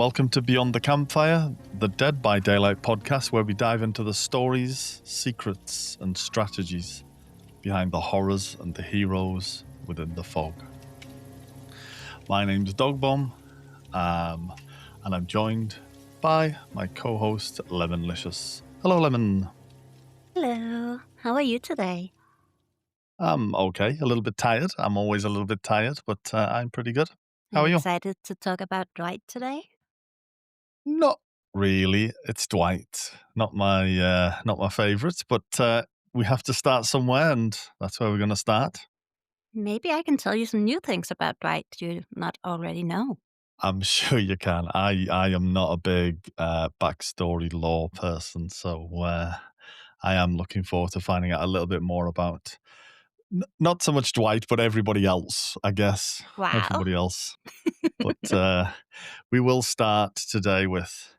Welcome to Beyond the Campfire, the Dead by Daylight podcast where we dive into the stories, secrets, and strategies behind the horrors and the heroes within the fog. My name's Dogbomb, and I'm joined by my co-host, Lemonlicious. Hello, Lemon. Hello. How are you today? I'm okay, a little bit tired. I'm always a little bit tired, but I'm pretty good. How are you? Excited to talk about Dwight today? Not really. It's Dwight, not my favourite, but we have to start somewhere, and that's where we're going to start. Maybe I can tell you some new things about Dwight you not already know. I'm sure you can. I am not a big backstory lore person, so I am looking forward to finding out a little bit more about not so much Dwight, but everybody else, I guess. Wow. Everybody else. But we will start today with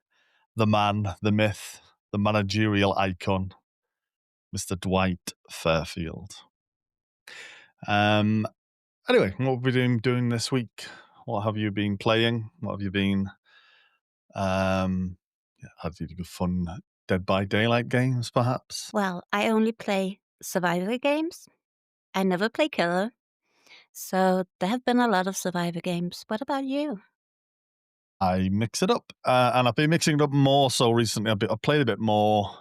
the man, the myth, the managerial icon, Mr. Dwight Fairfield. Anyway, what have we been doing this week? What have you been playing? What have you been... have you got fun Dead by Daylight games, perhaps? Well, I only play survivor games. I never play killer. So there have been a lot of survivor games. What about you? I mix it up, and I've been mixing it up more so recently. I've played a bit more...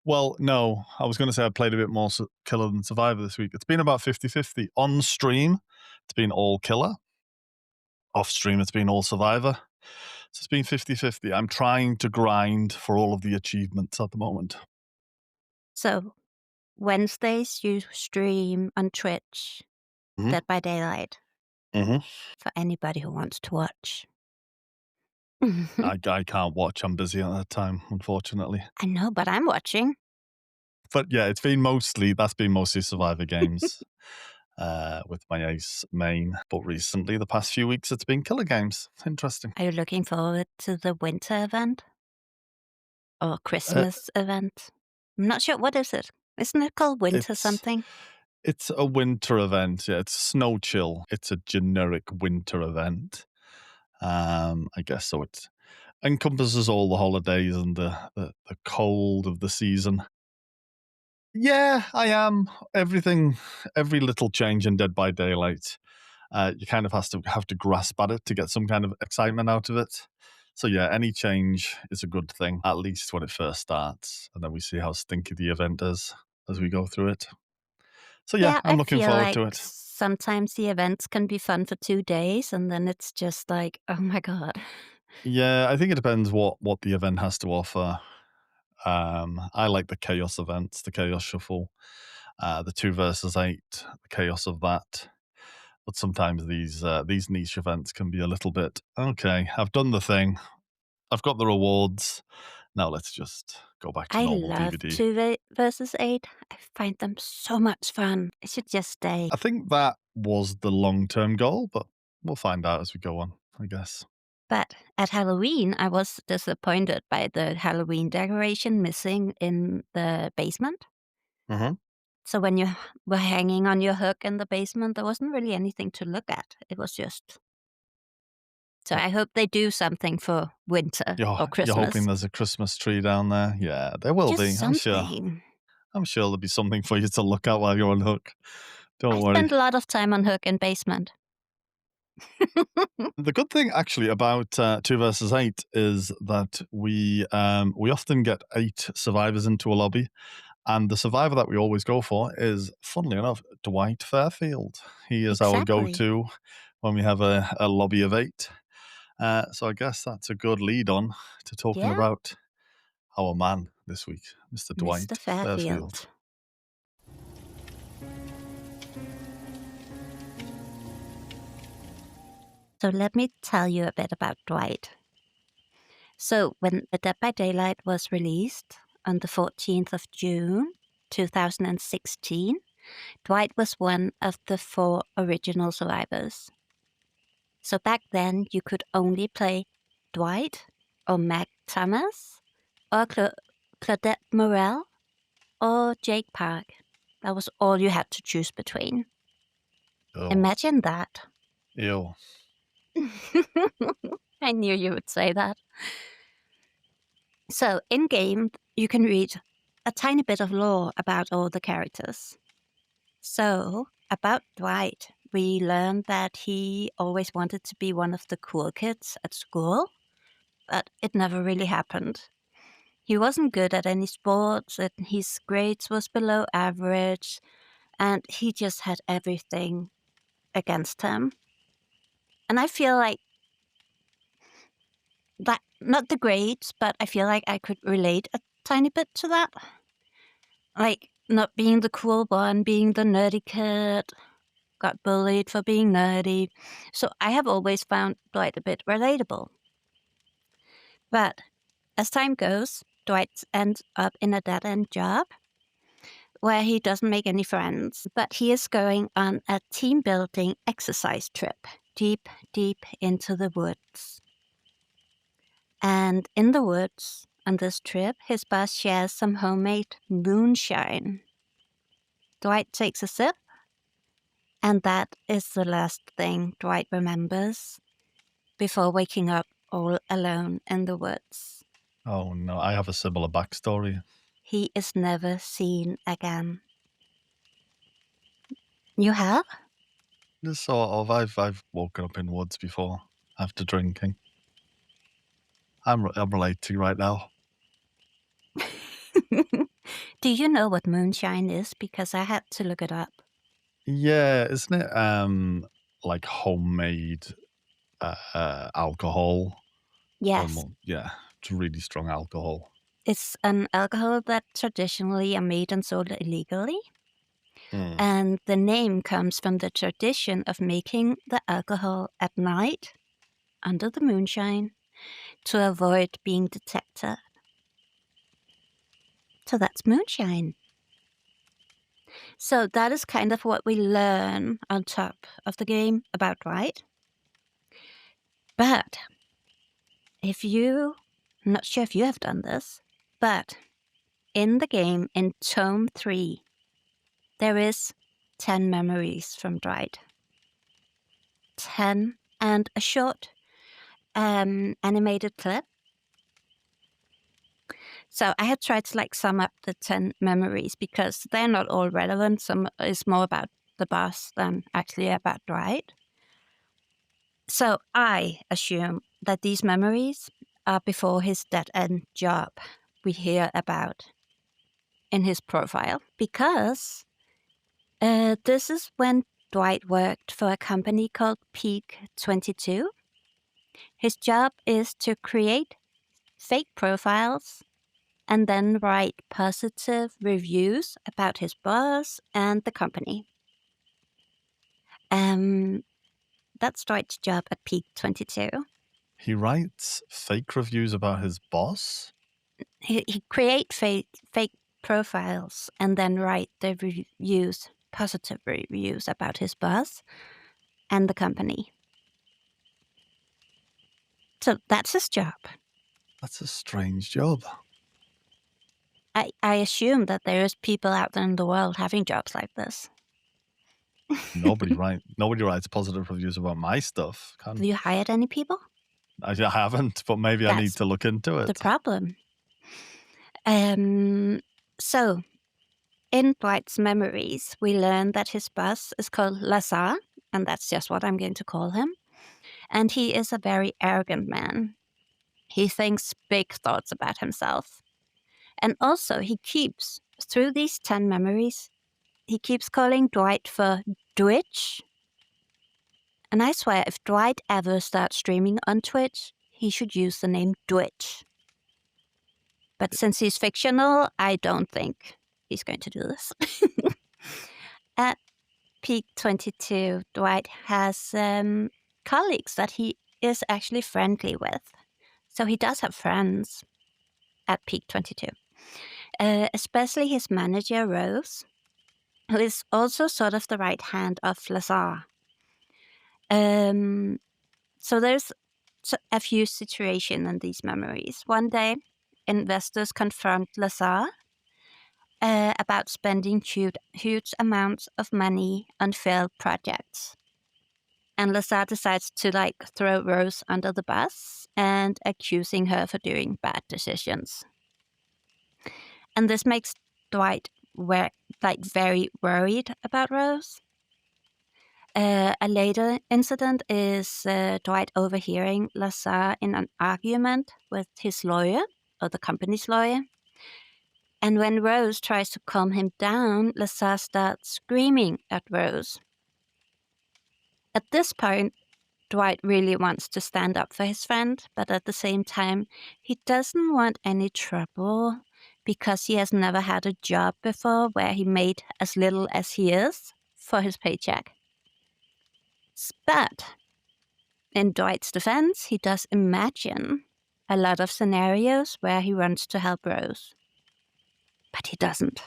Well, no, I was going to say I played a bit more killer than survivor this week. It's been about 50-50. On stream, it's been all killer. Off stream, it's been all survivor. So it's been 50-50. I'm trying to grind for all of the achievements at the moment. So Wednesdays you stream on Twitch, Dead by Daylight, for anybody who wants to watch. I can't watch. I'm busy at that time, unfortunately. I know, but I'm watching. But yeah, that's been mostly survivor games with my ace main. But recently, the past few weeks, it's been killer games. Interesting. Are you looking forward to the winter event? Or Christmas event? I'm not sure. What is it? Isn't it called winter something? It's a winter event. Yeah, it's Snow Chill. It's a generic winter event. I guess so. It encompasses all the holidays and the cold of the season. Yeah, I am. Every little change in Dead by Daylight, you kind of have to grasp at it to get some kind of excitement out of it. So yeah, any change is a good thing, at least when it first starts, and then we see how stinky the event is as we go through it. So yeah, I'm looking forward to it. Sometimes the events can be fun for 2 days, and then it's just like, oh my God. Yeah, I think it depends what the event has to offer. I like the chaos events, the chaos shuffle, the 2 versus 8, the chaos of that. But sometimes these niche events can be a little bit, okay, I've done the thing. I've got the rewards. Now let's just go back to normal I love DVD. 2 versus 8. I find them so much fun. I should just stay. I think that was the long-term goal, but we'll find out as we go on, I guess. But at Halloween, I was disappointed by the Halloween decoration missing in the basement. Mm-hmm. So when you were hanging on your hook in the basement, there wasn't really anything to look at. It was just... So I hope they do something for winter or Christmas. You're hoping there's a Christmas tree down there? Yeah, there will be, I'm sure. I'm sure there'll be something for you to look at while you're on hook. Don't worry. I spend a lot of time on hook in basement. The good thing, actually, about 2 versus 8 is that we often get 8 survivors into a lobby, and the survivor that we always go for is, funnily enough, Dwight Fairfield. He is our go-to when we have a lobby of 8. So I guess that's a good lead-on to talking about our man this week, Mr. Dwight Fairfield. So let me tell you a bit about Dwight. So when the Dead by Daylight was released on the 14th of June, 2016, Dwight was one of the 4 original survivors. So back then, you could only play Dwight or Mac Thomas or Claudette Morel or Jake Park. That was all you had to choose between. Oh. Imagine that. Ew. I knew you would say that. So, in game, you can read a tiny bit of lore about all the characters. So, about Dwight, we learned that he always wanted to be one of the cool kids at school, but it never really happened. He wasn't good at any sports, and his grades was below average, and he just had everything against him. And I feel like that, not the grades, but I feel like I could relate a tiny bit to that. Like, not being the cool one, being the nerdy kid, got bullied for being nerdy. So I have always found Dwight a bit relatable. But as time goes, Dwight ends up in a dead-end job where he doesn't make any friends, but he is going on a team-building exercise trip deep, deep into the woods. And in the woods, on this trip, his boss shares some homemade moonshine. Dwight takes a sip, and that is the last thing Dwight remembers before waking up all alone in the woods. Oh no, I have a similar backstory. He is never seen again. You have? Just sort of. I've woken up in woods before after drinking. I'm relating right now. Do you know what moonshine is? Because I had to look it up. Yeah, isn't it like homemade alcohol? Yes, Almost, yeah, it's really strong alcohol. it's an alcohol that traditionally are made and sold illegally. Mm. And the name comes from the tradition of making the alcohol at night under the moonshine to avoid being detected. So that's moonshine. So that is kind of what we learn on top of the game about Dwight. But I'm not sure if you have done this, but in the game, in Tome 3, there is 10 memories from Dwight. 10 and a short animated clip. So I had tried to sum up the 10 memories because they're not all relevant. Some is more about the boss than actually about Dwight. So I assume that these memories are before his dead-end job we hear about in his profile, because this is when Dwight worked for a company called Peak 22. His job is to create fake profiles and then write positive reviews about his boss and the company. That's Dwight's job at Peak 22. He writes fake reviews about his boss. He create fake profiles and then write the reviews, positive reviews about his boss and the company. So that's his job. That's a strange job. I assume that there is people out there in the world having jobs like this. Nobody writes positive reviews about my stuff. Have you hired any people? I haven't, but maybe I need That's to look into it. the problem. So, in Dwight's memories, we learn that his boss is called Lazar, and that's just what I'm going to call him. And he is a very arrogant man. He thinks big thoughts about himself. And also, through these 10 memories, he keeps calling Dwight for Twitch. And I swear, if Dwight ever starts streaming on Twitch, he should use the name Twitch. But since he's fictional, I don't think he's going to do this. At Peak 22, Dwight has colleagues that he is actually friendly with. So he does have friends at Peak 22. Especially his manager, Rose, who is also sort of the right hand of Lazar. So there's a few situations in these memories. One day, investors confront Lazar about spending huge amounts of money on failed projects. And Lazar decides to throw Rose under the bus and accusing her for doing bad decisions. And this makes Dwight very worried about Rose. A later incident is Dwight overhearing Lazar in an argument with his lawyer, or the company's lawyer. And when Rose tries to calm him down, Lazar starts screaming at Rose. At this point, Dwight really wants to stand up for his friend, but at the same time, he doesn't want any trouble because he has never had a job before where he made as little as he is for his paycheck. But in Dwight's defense, he does imagine a lot of scenarios where he wants to help Rose. But he doesn't.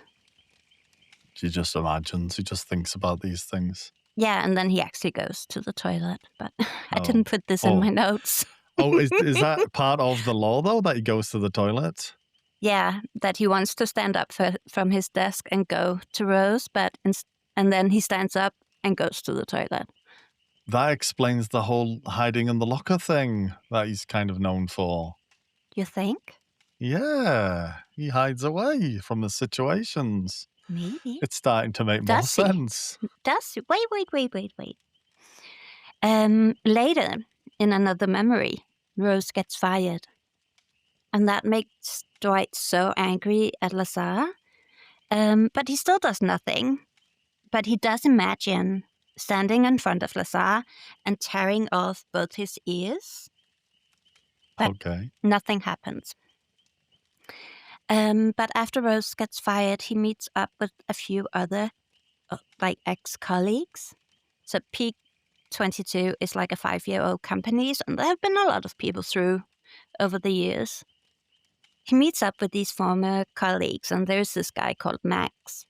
He just imagines, he just thinks about these things. Yeah, and then he actually goes to the toilet, but I didn't put this in my notes. Is that part of the law, though, that he goes to the toilet? Yeah, that he wants to stand up from his desk and go to Rose, and then he stands up and goes to the toilet. That explains the whole hiding in the locker thing that he's kind of known for. You think? Yeah, he hides away from the situations. Maybe. It's starting to make more sense. Does he? Wait. Later, in another memory, Rose gets fired. And that makes Dwight so angry at Lazar. But he still does nothing. But he does imagine standing in front of Lazar and tearing off both his ears. But nothing happens. But after Rose gets fired, he meets up with a few other ex-colleagues. So Peak 22 is like a 5-year-old company, and there have been a lot of people through over the years. He meets up with these former colleagues, and there's this guy called Max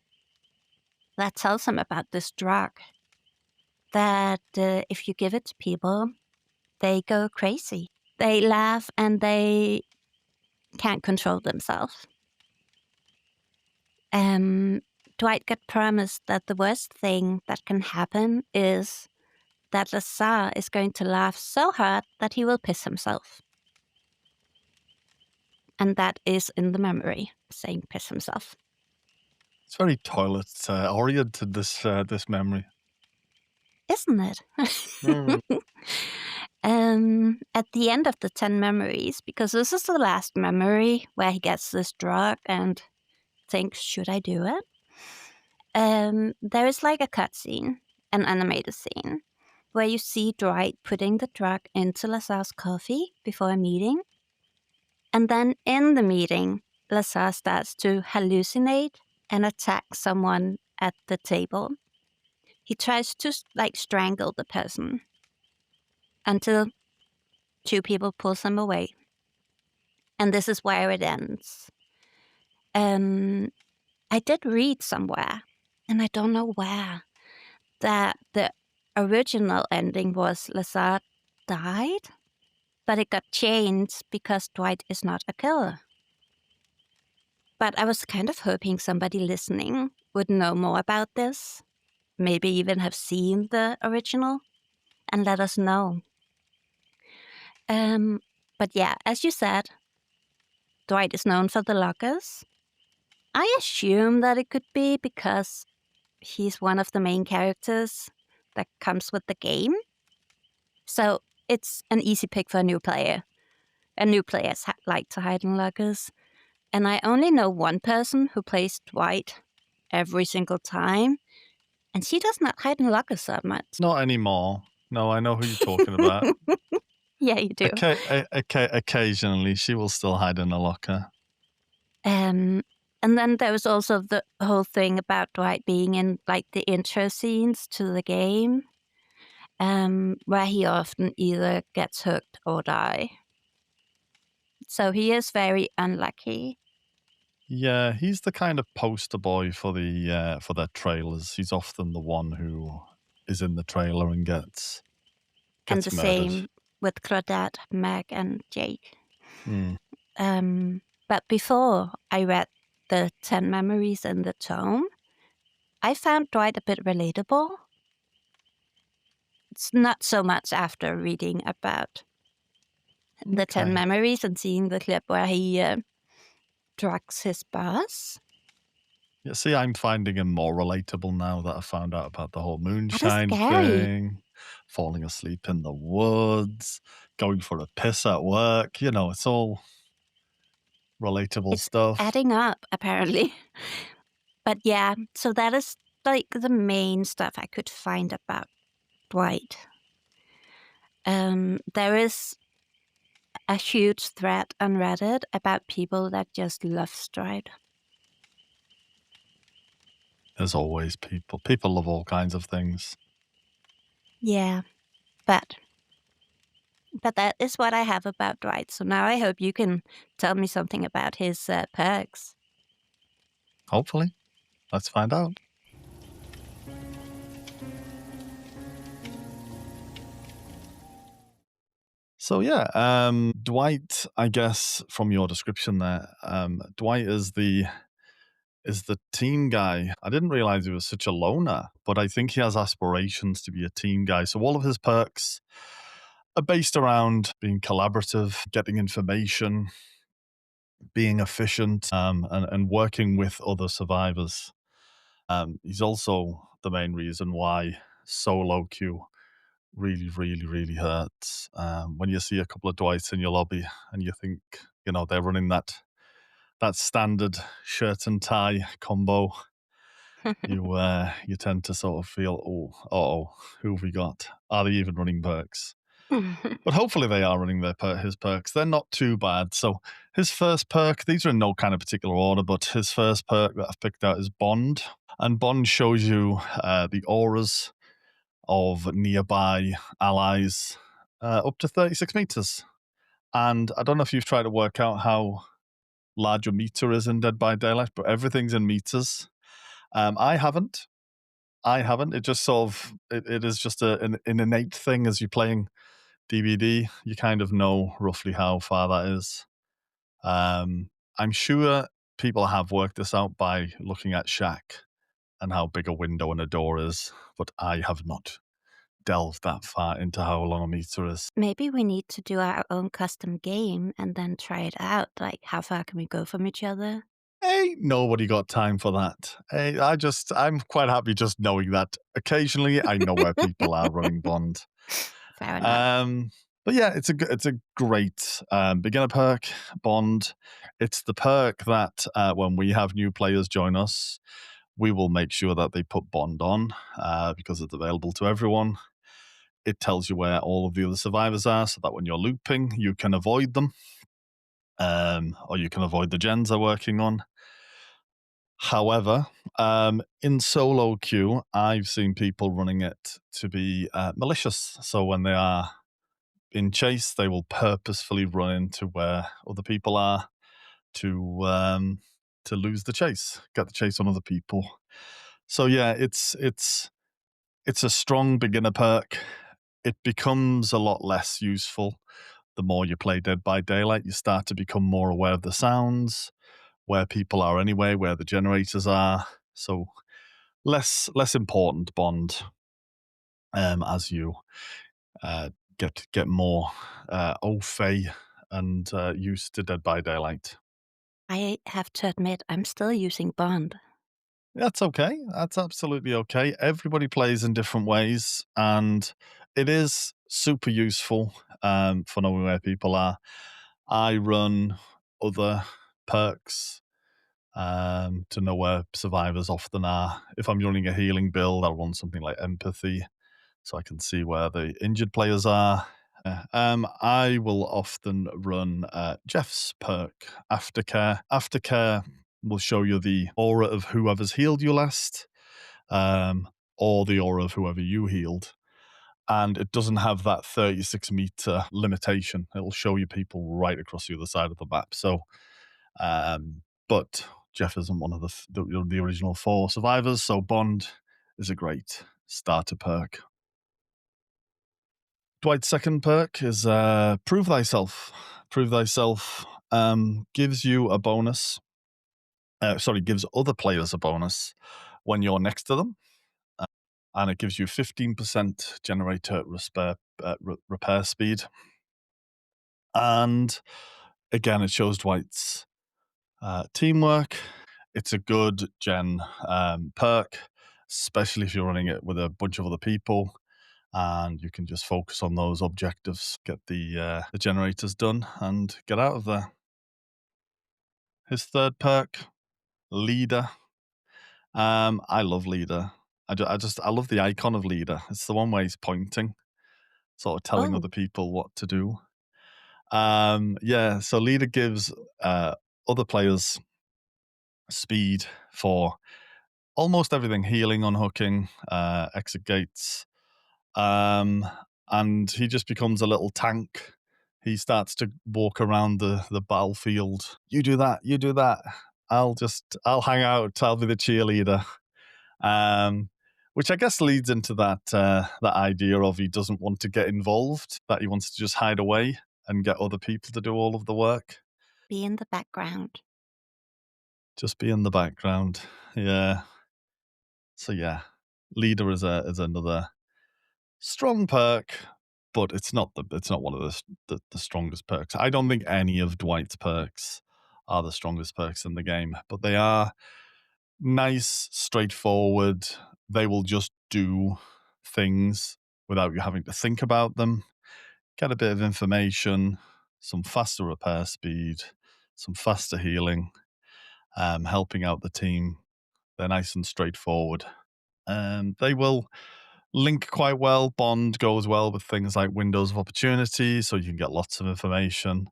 that tells him about this drug that if you give it to people, they go crazy. They laugh and they can't control themselves. Dwight got promised that the worst thing that can happen is that Lazar is going to laugh so hard that he will piss himself. And that is in the memory, saying piss himself. It's very toilet-oriented, this memory. Isn't it? At the end of the 10 memories, because this is the last memory where he gets this drug and thinks, should I do it? There is like a cutscene, an animated scene, where you see Dwight putting the drug into Lazar's coffee before a meeting. And then in the meeting, Lazar starts to hallucinate and attack someone at the table. He tries to strangle the person until 2 people pulls him away. And this is where it ends. I did read somewhere, and I don't know where, that the original ending was Lazar died, but it got changed because Dwight is not a killer. But I was kind of hoping somebody listening would know more about this, maybe even have seen the original, and let us know. But yeah, as you said, Dwight is known for the lockers. I assume that it could be because he's one of the main characters that comes with the game. So it's an easy pick for a new player. And new players like to hide in lockers. And I only know one person who plays Dwight every single time. And she does not hide in lockers that much. Not anymore. No, I know who you're talking about. Yeah, you do. Occasionally, she will still hide in a locker. And then there was also the whole thing about Dwight being in the intro scenes to the game, where he often either gets hooked or die. So he is very unlucky. Yeah, he's the kind of poster boy for their trailers. He's often the one who is in the trailer and gets and the murdered. Same with Claudette, Meg, and Jake. But before I read the 10 memories in the tome, I found Dwight a bit relatable. It's not so much after reading about the 10 Okay. memories and seeing the clip where he drugs his boss. Yeah, see, I'm finding him more relatable now that I found out about the whole That is moonshine scary. thing, falling asleep in the woods, going for a piss at work. It's all relatable It's stuff. adding up, apparently. But yeah, so that is like the main stuff I could find about Dwight. There is a huge thread on Reddit about people that just love Stride. There's always people. People love all kinds of things. Yeah, but that is what I have about Dwight. So now I hope you can tell me something about his perks. Hopefully. Let's find out. So yeah, Dwight, I guess from your description there, Dwight is the team guy. I didn't realize he was such a loner, but I think he has aspirations to be a team guy. So all of his perks are based around being collaborative, getting information, being efficient, and working with other survivors. He's also the main reason why solo queue really, really, really hurts. When you see a couple of Dwights in your lobby and you think, they're running that standard shirt and tie combo, you tend to sort of feel, oh, who have we got? Are they even running perks? But hopefully they are running his perks. They're not too bad. So his first perk, these are in no kind of particular order, but his first perk that I've picked out is Bond. And Bond shows you the auras of nearby allies up to 36 meters. And I don't know if you've tried to work out how large your meter is in Dead by Daylight, but everything's in meters. I haven't. It just sort of it is just an innate thing as you're playing DBD. You kind of know roughly how far that is. I'm sure people have worked this out by looking at Shack and how big a window and a door is, but I have not delved that far into how long a meter is. Maybe we need to do our own custom game and then try it out. Like, how far can we go from each other? Ain't nobody got time for that. Hey, I'm quite happy just knowing that occasionally I know where people are running Bond. Fair enough. Um, but yeah, it's a great beginner perk, Bond. It's the perk that when we have new players join us, we will make sure that they put Bond on because it's available to everyone. It tells you where all of the other survivors are, so that when you're looping, you can avoid them, or you can avoid the gens they're working on. However, in solo queue, I've seen people running it to be malicious. So when they are in chase, they will purposefully run into where other people are to lose the chase, get the chase on other people. So yeah, it's a strong beginner perk. It becomes a lot less useful the more you play Dead by Daylight. You start to become more aware of the sounds, where people are anyway, where the generators are. So less important Bond as you get more au fait and used to Dead by Daylight. I have to admit, I'm still using Bond. That's okay. That's absolutely okay. Everybody plays in different ways, and it is super useful for knowing where people are. I run other perks to know where survivors often are. If I'm running a healing build, I'll run something like empathy so I can see where the injured players are. I will often run Jeff's perk, Aftercare. Aftercare will show you the aura of whoever's healed you last, or the aura of whoever you healed. And it doesn't have that 36-meter limitation. It'll show you people right across the other side of the map. So, but Jeff isn't one of the original 4 survivors, so Bond is a great starter perk. Dwight's second perk is Prove Thyself. Prove Thyself gives you a bonus. Gives other players a bonus when you're next to them. and it gives you 15% generator repair speed. And again, it shows Dwight's teamwork. It's a good gen perk, especially if you're running it with a bunch of other people, and you can just focus on those objectives, get the generators done, and get out of there. His third perk, leader. I love leader. I love the icon of leader. It's the one where he's pointing, sort of telling other Oh, people what to do. Yeah, so leader gives other players speed for almost everything: healing, unhooking, exit gates, um, and he just becomes a little tank. He starts to walk around the battlefield. You do that. You do that. I'll hang out. I'll be the cheerleader. Um, which I guess leads into that idea of he doesn't want to get involved, that he wants to just hide away and get other people to do all of the work. be in the background. Just be in the background. Yeah. So yeah, leader is another strong perk, but it's not one of the strongest perks. I don't think any of Dwight's perks are the strongest perks in the game, but they are nice, straightforward. They will just do things without you having to think about them. Get a bit of information, some faster repair speed, some faster healing, helping out the team. They're nice and straightforward. They will link quite well. Bond goes well with things like windows of opportunity, so you can get lots of information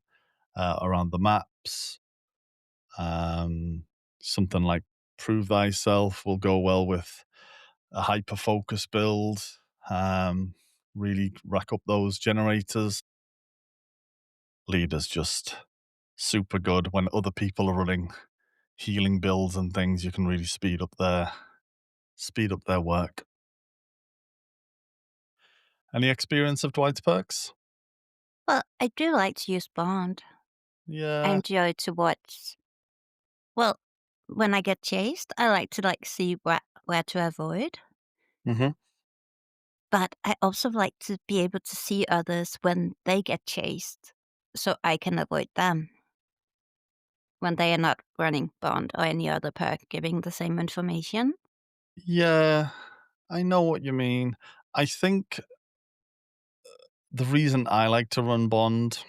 around the maps. Um, Something like prove thyself will go well with a hyper focus build. Um, really rack up those generators. Leaders just super good when other people are running healing builds and things. You can really speed up their work. Any experience of Dwight's perks? Well, I do like to use Bond. I Yeah. enjoy to watch. Well, when I get chased, I like to see where to avoid. Hmm. But I also like to be able to see others when they get chased, so I can avoid them when they are not running Bond or any other perk giving the same information. Yeah, I know what you mean. I think the reason I like to run Bond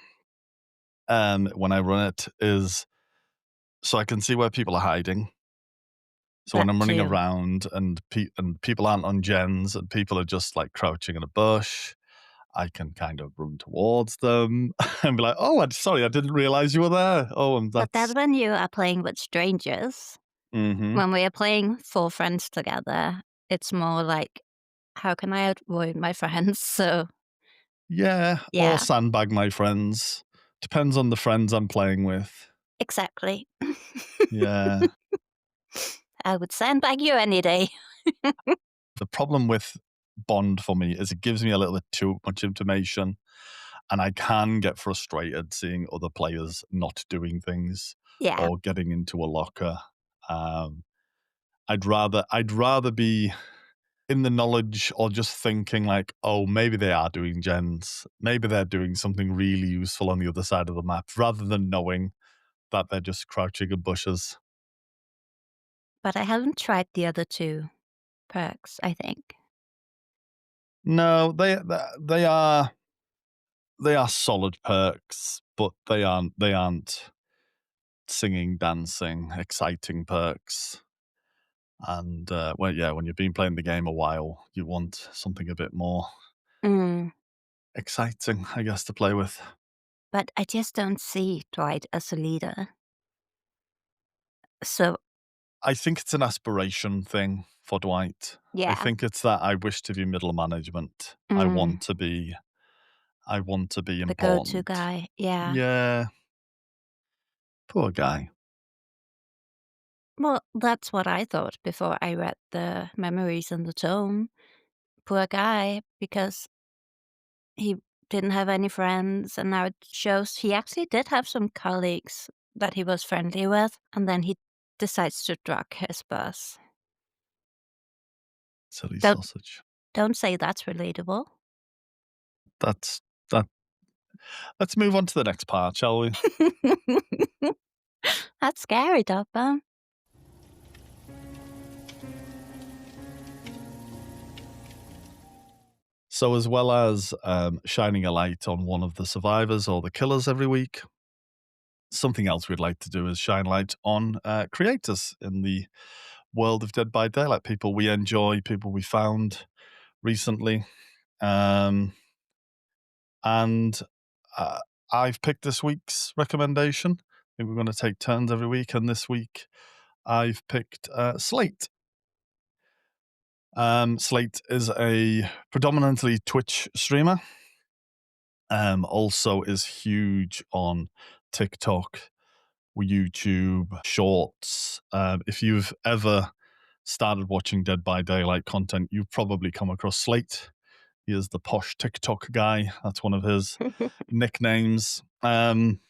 when I run it is so I can see where people are hiding. So when That I'm running too. around and people aren't on gens and people are just like crouching in a bush, I can kind of run towards them and be like, "Oh, sorry, I didn't realize you were there." Oh, and But that's that when you are playing with strangers, hmm when we are playing four friends together, it's more like, how can I avoid my friends? So, yeah, or yeah, sandbag my friends. Depends on the friends I'm playing with. exactly. Yeah. I would sandbag you any day. The problem with Bond for me is it gives me a little bit too much information, and I can get frustrated seeing other players not doing things Yeah, or getting into a locker. Um, I'd rather be in the knowledge or just thinking like, oh, maybe they are doing gens, maybe they're doing something really useful on the other side of the map, rather than knowing that they're just crouching in bushes. but I haven't tried the other two perks, I think. No, they are solid perks, but they aren't singing, dancing, exciting perks. And well, yeah, when you've been playing the game a while, you want something a bit more Mm. exciting, I guess, to play with. But I just don't see Dwight as a leader. So, I think it's an aspiration thing for Dwight. I yeah. think it's that I wish to be middle management. I Mm. want to be. I want to be The go-to important. guy, yeah. Yeah, poor guy. Well, that's what I thought before I read the memories in the tome. Poor guy, because he didn't have any friends, and now it shows he actually did have some colleagues that he was friendly with, and then he decides to drug his boss. Silly Don't sausage. don't say that's relatable. That's that. Let's move on to the next part, shall we? That's scary, Dogbomb. So, as well as shining a light on one of the survivors or the killers every week, something else we'd like to do is shine light on creators in the world of Dead by Daylight. People we enjoy, people we found recently. Um, and uh, I've picked this week's recommendation. I think we're going to take turns every week. And this week, I've picked Slate. Slate is a predominantly Twitch streamer. Also is huge on TikTok, YouTube, Shorts. If you've ever started watching Dead by Daylight content, you've probably come across Slate. He is the posh TikTok guy. That's one of his nicknames. I'm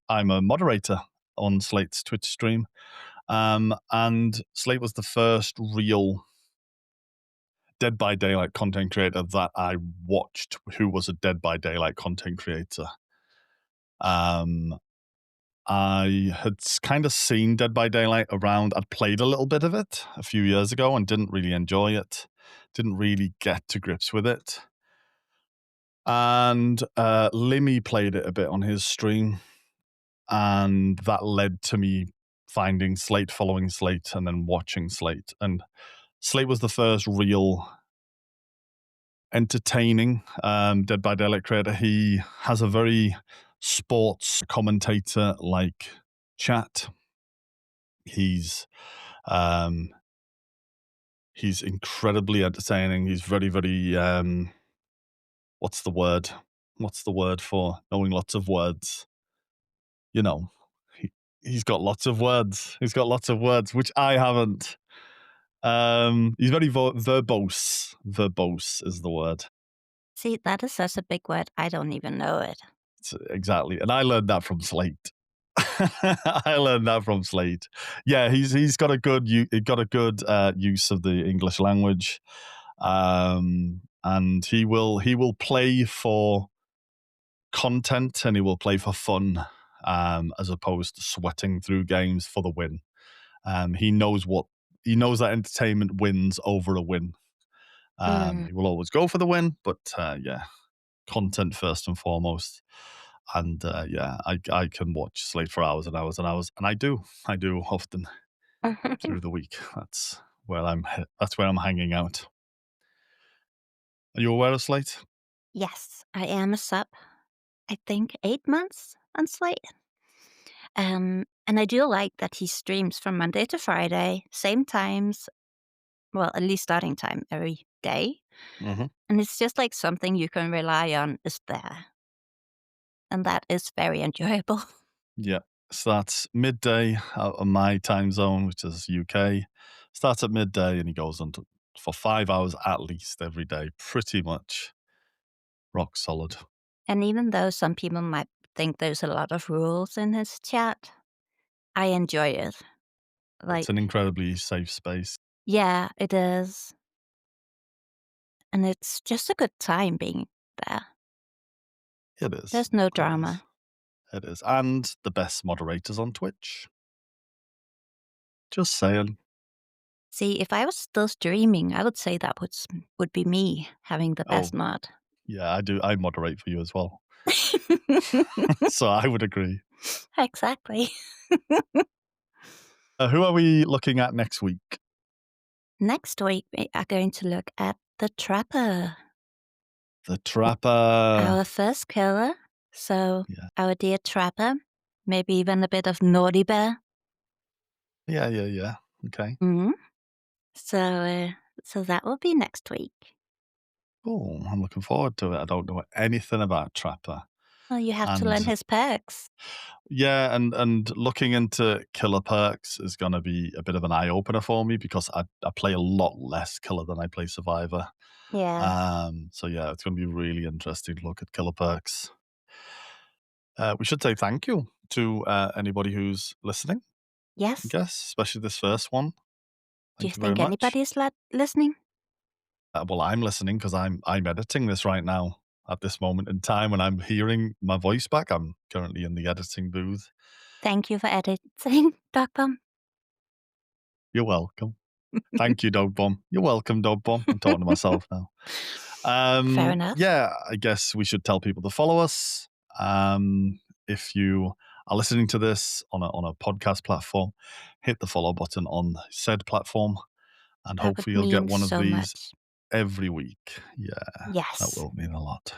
a moderator on Slate's Twitch stream. And Slate was the first real Dead by Daylight content creator that I watched who was a Dead by Daylight content creator. I had kind of seen Dead by Daylight around. I'd played a little bit of it a few years ago and didn't really enjoy it. Didn't really get to grips with it. And Limmy played it a bit on his stream. And that led to me finding Slate, following Slate, and then watching Slate. And Slate was the first real entertaining Dead by Daylight creator. He has a very sports commentator like chat. He's incredibly entertaining. He's very, very what's the word? What's the word for knowing lots of words? You know, he's got lots of words. He's got lots of words, which I haven't. He's very verbose. Verbose is the word. See, that is such a big word, I don't even know it. Exactly. And I learned that from Slate. I learned that from Slate. Yeah, he's got a good use of the English language. And he will play for content and he will play for fun, as opposed to sweating through games for the win. He knows that entertainment wins over a win. He will always go for the win, but yeah, content first and foremost. And yeah, I can watch Slate for hours and hours and hours, and I do often through the week. That's where I'm hanging out. Are you aware of Slate? Yes, I am a sub, I think 8 months on Slate. And I do like that he streams from Monday to Friday, same times, well, at least starting time every day. Mm-hmm. And it's just like something you can rely on is there. And that is very enjoyable. Yeah, starts midday out of my time zone, which is UK. Starts at midday and he goes on for 5 hours at least every day, pretty much rock solid. And even though some people might think there's a lot of rules in his chat, I enjoy it. It's Like, an incredibly safe space. yeah, it is. And it's just a good time being there. It is. There's no It is. drama. It is. And the best moderators on Twitch. Just saying. See, if I was still streaming, I would say that would be me having the Oh, best mod. yeah, I do. I moderate for you as well. So I would agree. Exactly. Who are we looking at next week? Next week, we are going to look at the Trapper, The Trapper. our first killer. So, Yeah. our dear Trapper, maybe even a bit of Naughty Bear. Yeah. Okay. hmm So that will be next week. Oh, I'm looking forward to it. I don't know anything about Trapper. Well, you have to learn And his perks. yeah, and looking into killer perks is going to be a bit of an eye opener for me because I play a lot less killer than I play survivor. Yeah. So yeah, it's going to be really interesting to look at killer perks. We should say thank you to anybody who's listening, I Yes. guess, especially this first one. Do you Thank you very think much. anybody is listening? Well, I'm listening because I'm editing this right now at this moment in time, and I'm hearing my voice back. I'm currently in the editing booth. Thank you for editing, Dogbomb. You're welcome. Thank you, Dogbomb. You're welcome, Dogbomb. I'm talking to myself now. Fair enough. Yeah, I guess we should tell people to follow us. If you are listening to this on a podcast platform, hit the follow button on said platform, and That would hopefully you'll get mean one of so these much. every week. Yeah, that Yes. will mean a lot.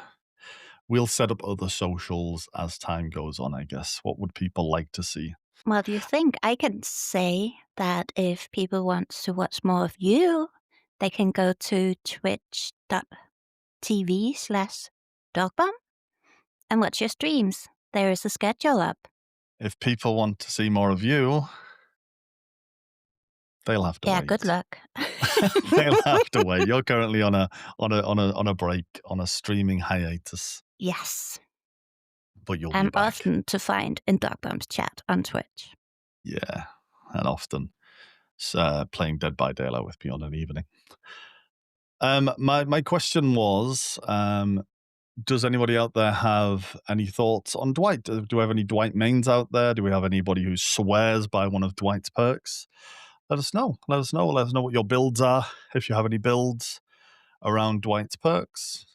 We'll set up other socials as time goes on, I guess. What would people like to see? Well, do you think I can say that if people want to watch more of you, they can go to twitch.tv/Dogbomb and watch your streams? There is a schedule up. If people want to see more of you, they'll have to Yeah, good wait. luck. They'll have to wait. You're currently on a break, on a streaming hiatus, Yes. but you'll be I'm back. often to find in Dogbomb's chat on Twitch. Yeah, and often playing Dead by Daylight with me on an evening. My question was, does anybody out there have any thoughts on Dwight? Do we have any Dwight mains out there? Do we have anybody who swears by one of Dwight's perks? Let us know. Let us know. Let us know what your builds are. If you have any builds around Dwight's perks,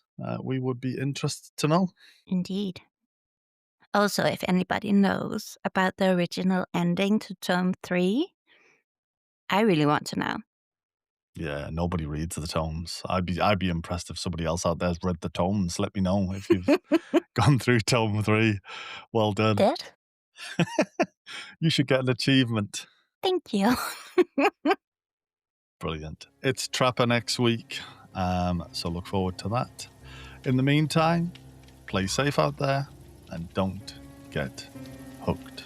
we would be interested to know. Indeed. Also, if anybody knows about the original ending to Tome 3, I really want to know. Yeah, nobody reads the tomes. I'd be impressed if somebody else out there's read the tomes. Let me know if you've gone through tome 3. Well done. Did? You should get an achievement. Thank you. Brilliant. It's Trapper next week, so look forward to that. In the meantime, play safe out there and don't get hooked.